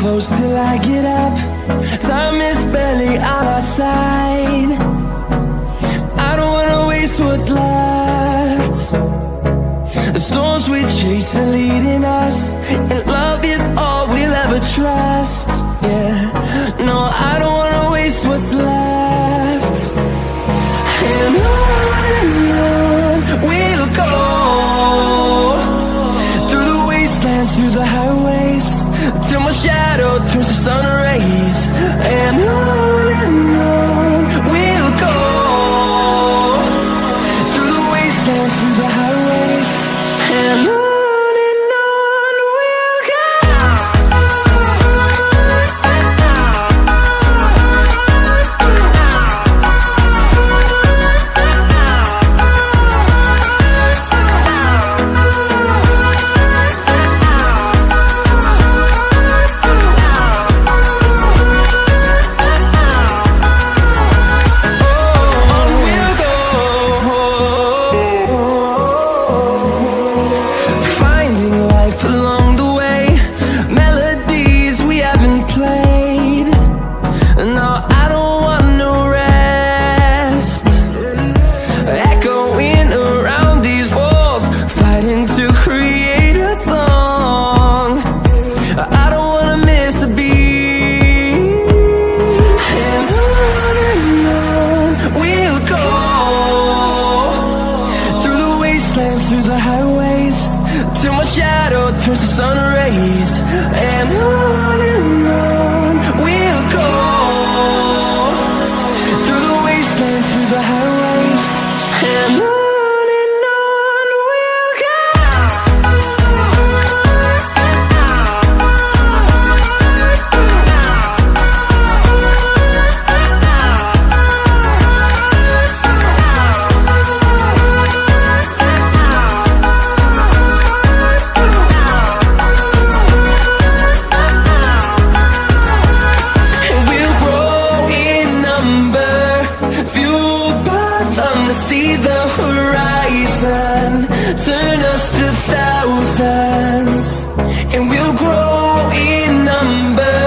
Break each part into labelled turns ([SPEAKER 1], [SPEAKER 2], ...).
[SPEAKER 1] close till I get up. Time is barely on our side. I don't wanna waste what's left. The storms we chase are leading us, and love is all we'll ever trust. Yeah, no, I don't wanna waste what's left. And on we'll go, through the wastelands, through the highways, till my shadow turns to sun rays. And on we'll go, through the wastelands, through the highways, and on we'll go. Through the highways, till my shadow turns to sun rays. And on we'll go, through the wastelands, through the highways, and on we'll go. See the horizon, turn us to thousands, and we'll grow in number,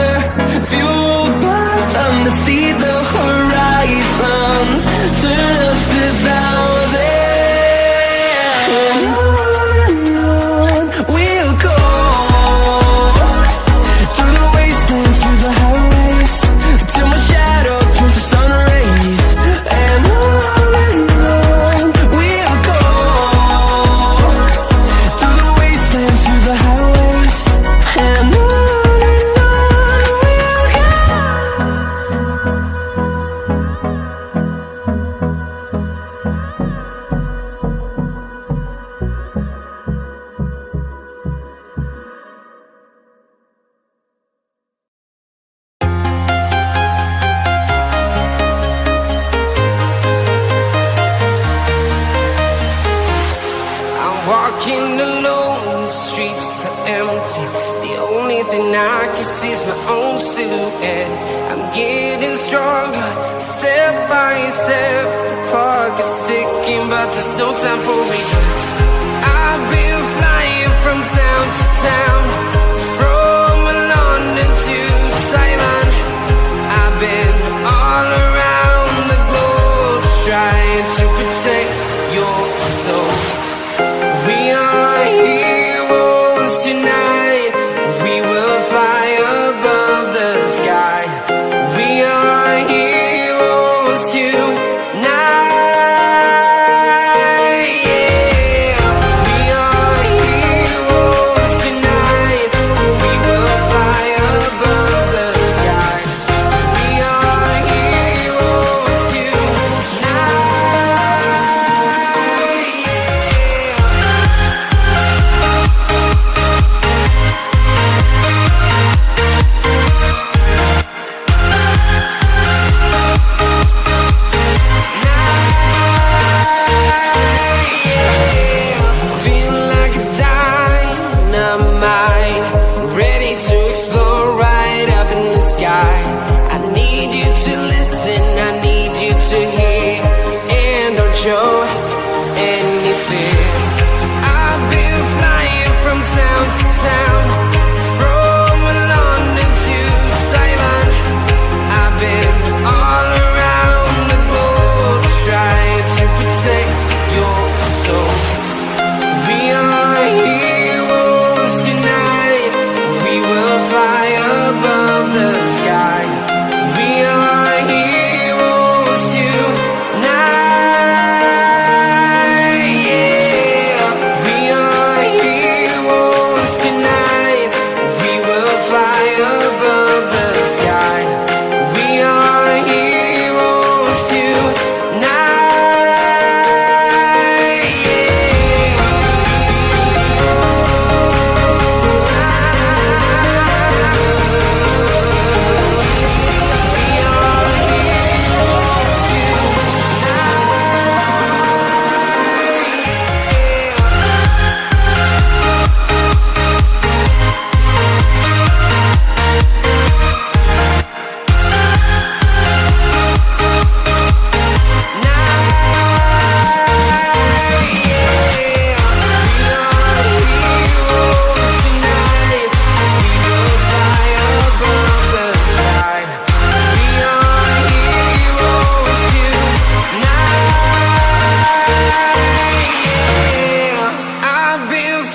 [SPEAKER 1] fueled by them to see the horizon, turn us to thousands. And on we'll go, through the wastelands, through the highways, till my shadow turns to sun rays. And
[SPEAKER 2] walking alone, the streets are empty. The only thing I can see is my own silhouette. I'm getting stronger, step by step. The clock is ticking, but there's no time for regrets. I've been flying from town to town, from London to Taiwan. I've been all around the globe, trying to protect your soul. We are heroes tonight. We will fly above the sky. We are heroes tonight. Yeah. We are heroes tonight. We will fly above the sky. We are heroes tonight. Show any fear. I've been flying from town to town, from London to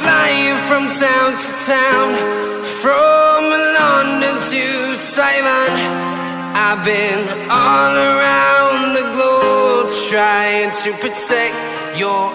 [SPEAKER 2] flying from town to town, from London to Taiwan. I've been all around the globe trying to protect your